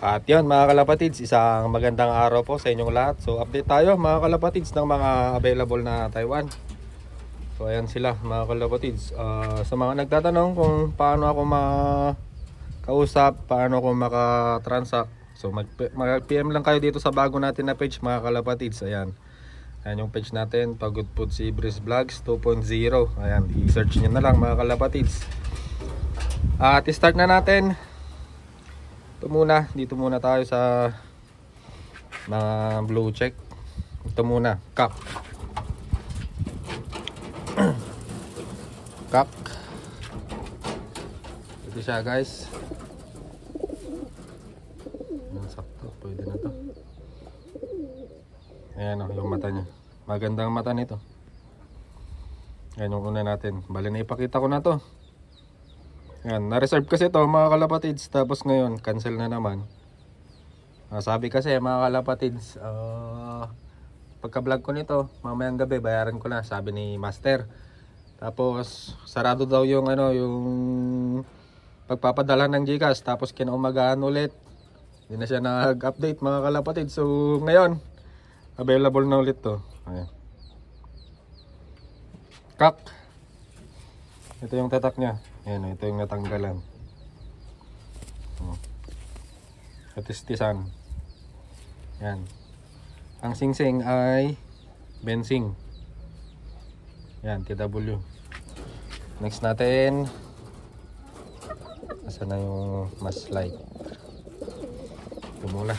At yun mga kalapatids, isang magandang araw po sa inyong lahat. So update tayo mga kalapatids ng mga available na Taiwan. So ayan sila mga kalapatids. Sa mga nagtatanong kung paano ako makausap, paano ako makatransact, so mag-PM lang kayo dito sa bago natin na page mga kalapatids. Ayan, ayan yung page natin, Pagod Food Si Breeze Vlogs 2.0. Ayan, i-search nyo na lang mga kalapatids. At i-start na natin. Dito muna tayo sa mga blue check. Ito muna, kak. Kak. Ito siya guys. Sakto, pwede na to. Ayan o, yung mata niya. Magandang mata nito. Ayan yung una natin. Bali na ipakita ko na to. Ayan, na-reserve kasi to mga kalapatids. Tapos ngayon, cancel na naman. Sabi kasi mga kalapatids, pagka-vlog ko nito, mamayang gabi bayaran ko na, sabi ni Master. Tapos sarado daw yung yung pagpapadala ng GCash. Tapos kinaumagahan ulit, hindi na siya nag-update mga kalapatids. So ngayon, available na ulit to. Ayan. Kak. Ito yung tatak niya. Ayan, ito yung natanggalan. Katistisan. Yan. Ang singsing ay bensing. Yan, TW. Next natin. Asa na yung mas light? Ito muna.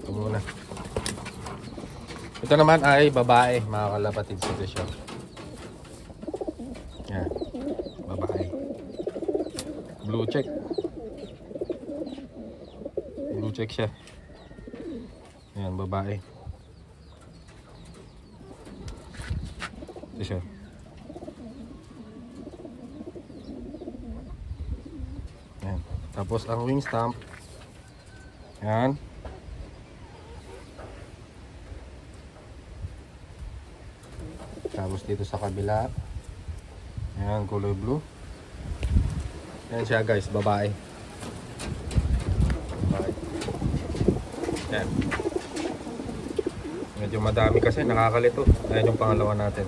Ito muna. Ito naman ay babae, mga kalapatid sa siya. Yan. Babae. Blue check. Blue check siya. Ayan, babae. Ito siya. Ayan. Tapos ang wing stamp. Ayan. Tapos dito sa kabila. Ayan, kulay blue. Ayan siya guys, babae. Ayan. Medyo madami kasi, nakakalito. Ayan yung pangalawa natin.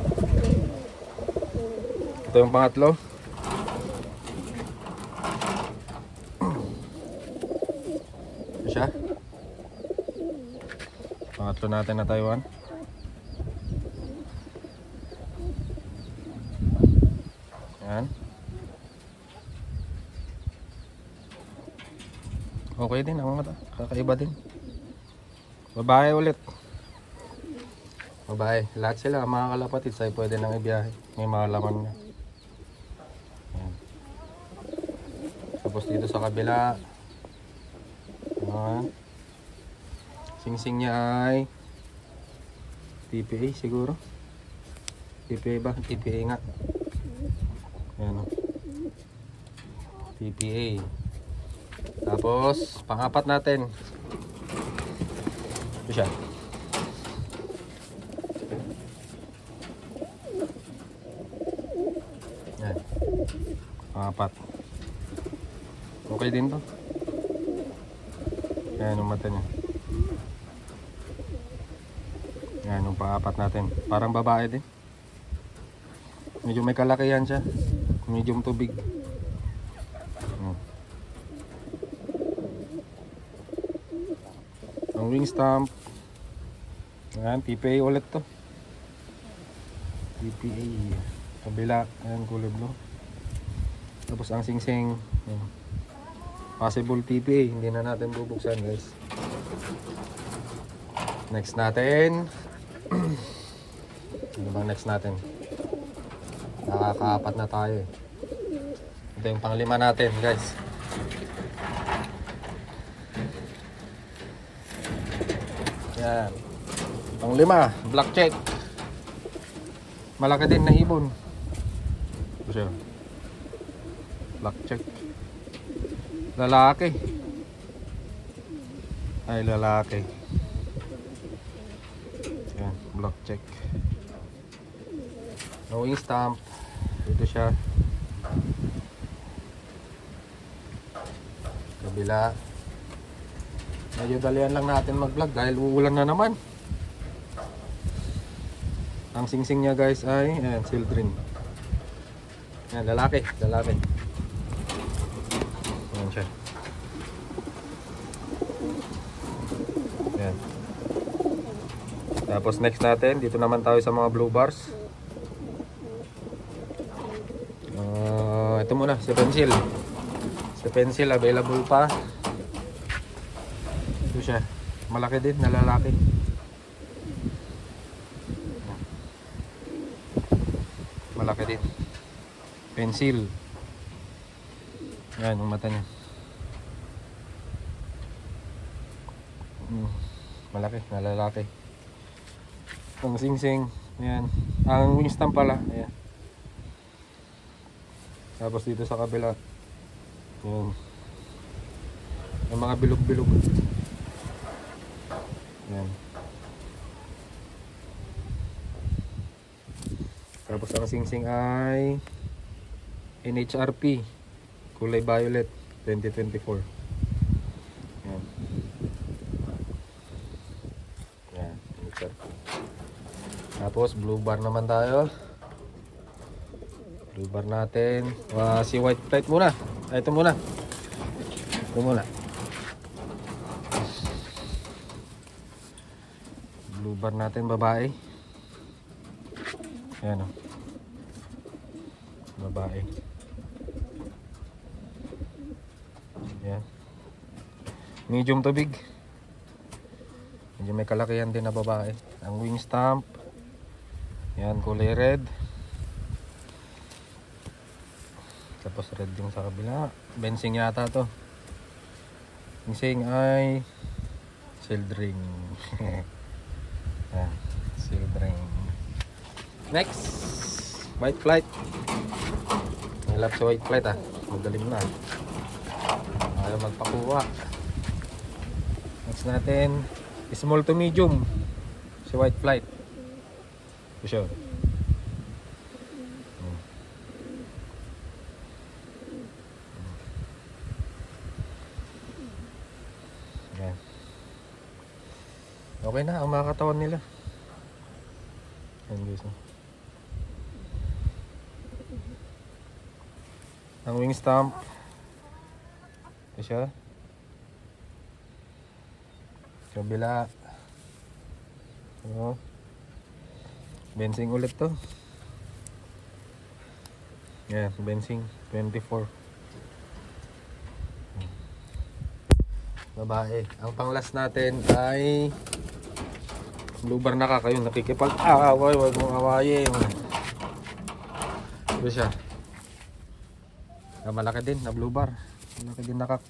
Ito yung pangatlo. Ito siya. Pangatlo natin na Taiwan. Ayan. Okay din ang mata. Kakaiba din. Babae ulit. Babae. Lahat sila mga kalapatid ay pwede nang ibiyahe. May mga laman na. Ayan. Tapos dito sa kabila. Ayan. Singsing niya ay TPA siguro. TPA ba? TPA nga. Ayan o. TPA. Tapos pang-apat natin. Ito siya. Yan. Pang-apat. Okay din to. Yan yung mata niya. Yan yung pang-apat natin. Parang babae din. Medyo may kalakihan siya. Medium to big. Ang wing stamp. Ayan, TPA ulit to. TPA. Kabila. Ayan, kulay blue. Tapos ang singsing. Ayan. Possible TPA. Hindi na natin bubuksan guys. Next natin. Ano bang next natin? Nakakaapat na tayo eh. Ito yung panglima natin guys. Yan. Panglima, black check. Malaki din na ibon. Ito siya. Black check. Lalaki. Ay, lalaki. Yan, black check. No wing stamp. Ito siya. Kabila. Medyo dalian lang natin mag vlog dahil uulan na naman. Ang singsing niya guys ay ayan, children. Ayan, lalaki. Ayan siya. Ayan. Tapos next natin, dito naman tayo sa mga blue bars. Ito muna, si pencil. Si pencil available pa. Ito siya. Malaki din na lalaki. Malaki din. Pencil. Yan yung mata niya. Malaki na lalaki. Ang singsing. Ayan. Ang wingstamp pala. Ayan. Tapos dito sa kabila. Ayan. Yung mga bilog-bilog. Ayan. Tapos ang singsing ay NHRP. Kulay violet. 2024. Ayan. Ayan. NHRP. Tapos blue bar naman tayo. Blue bar natin. Si white plate muna. Ito muna. Blue bar natin babae. Ayan o. Babae. Ayan. Medium to big. Medyo may kalakihan din na babae. Ang wing stamp. Ayan, kulay red. Tapos red yung sa kabila. Bensing yata to. Bensing ay shield ring. Ayan, shield ring. Next, white flight. I love si white flight ah. Magaling na. Ayaw magpakuha. Next natin, small to medium. Si white flight. Ito siya. Ayan. Okay na ang mga katawan nila. Ayan guys. Ang wing stamp. Ito siya. Kabila. Bensing ulit to. Yan, bensing 24. Babae. Ang panglas natin ay blue bar na kayo nakikipag away, wag mong awayin. Ito siya. Malaki din na blue bar. Malaki din nakak.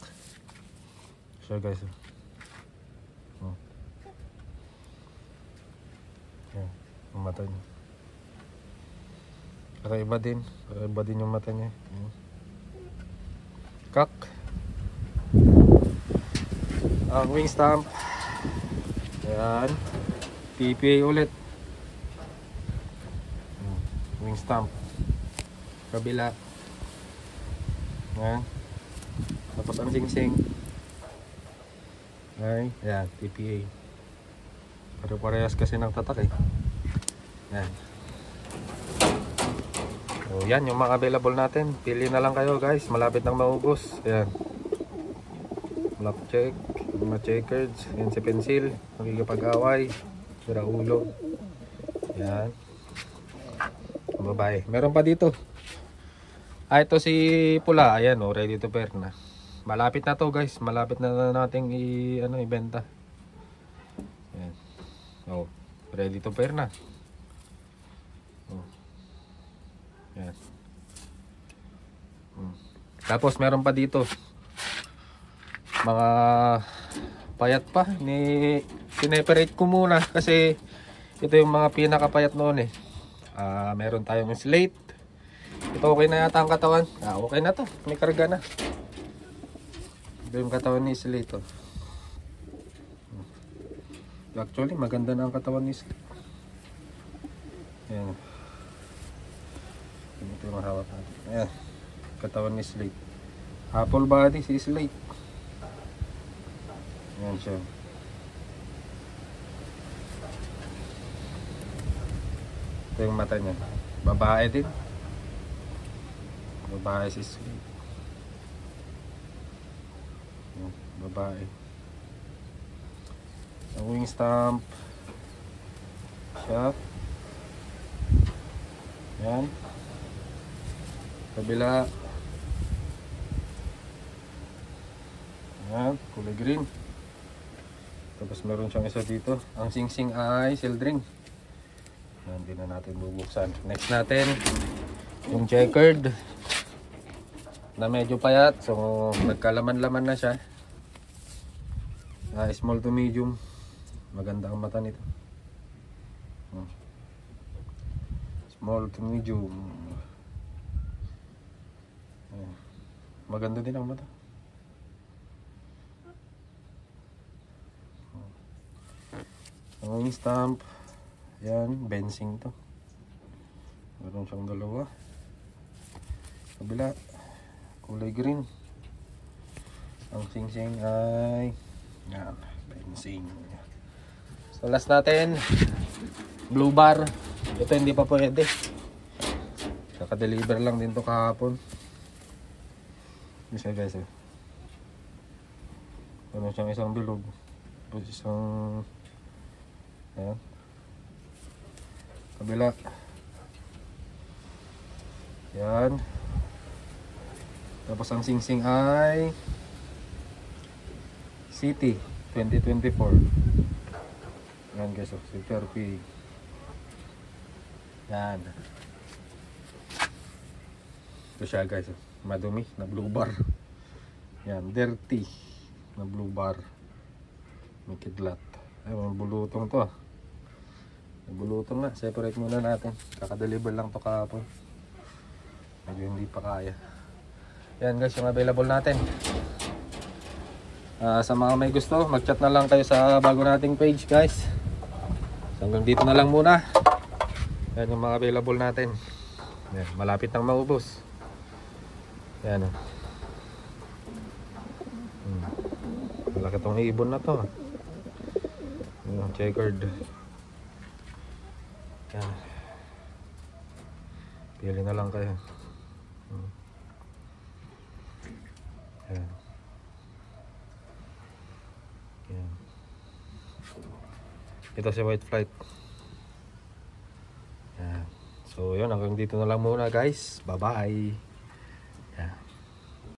So guys. Yan, ang mata niya. Kakaiba din. Kakaiba din yung mata niya. Kak. Ang wing stamp. Ayan. PPA ulit. Wing stamp. Kabila. Ayan. Tapos ang singsing. Ay, ayan. PPA. Pero parehas kasi ng tatak eh. Ayan. So yan yung mga available natin. Pili na lang kayo guys. Malapit nang maubos. Ayan. Black check. Mga checkered. Ayan si pencil. Magkikipag-away. Sira ulo. Ayan. Babae. Meron pa dito. Ito si pula. Ayan o. Ready to pair na. Malapit na to guys. Malapit na nating ibenta. Ayan. Oh, ready to pair na. Oh. Ayan. Tapos meron pa dito. Mga payat pa. Sineperate ko muna kasi ito yung mga pinakapayat noon eh. Meron tayong slate. Ito okay na yata ang katawan. Okay na to. May karga na. Ito yung katawan ni slate oh. Actually maganda na ang katawan ni slate. Ayan. Ito yung hawak natin. Ayan. Katawan ni slate. Apple body si slate. Ayan siya. Ito yung mata niya. Babae din. Babae si Sweet. Ayan, babae. Ang wing stamp. Siya. Ayan. Kabila. Ayan, kulay green. Tapos meron siyang isa dito. Ang singsing ay sildring. Ayan, hindi na natin bubuksan. Next natin, yung checkered. Na medyo payat. So, nagkalaman-laman na siya. Small to medium. Maganda ang mata nito. Small to medium. Ayan. Maganda din ang mata. Ang stamp, yan, bensing to. Meron siyang dalawa. Kabila, kulay green. Ang singsing ay, yan, bensing. So last natin, blue bar. Ito hindi pa pwede. Kaka-deliver lang din to kahapon. Isa guys, meron siyang isang bilog. Tapos isang, ayan. Kabila. Yan. Tapos ang singsing ay City 2024. Yan guys, Super P. Yan. Ito siya guys, madumi na blue bar. Yan, dirty na blue bar. May kidlat. Ay, bulutong to ah. Bulutong na, separate muna natin. Kaka-deliver lang to kahapon. Medyo hindi pa kaya. Yan guys, yung available natin. Sa mga may gusto, mag-chat na lang kayo sa bago nating page guys. So, hanggang dito na lang muna. Yan yung mga available natin. Yan, malapit nang maubos. Yan o. Malaki tong ibon na to. Yan, checkered. Yan. Pili na lang kayo. Yan. Yan. Ito si white flight. Yan. So yun, hanggang dito na lang muna guys. Bye bye.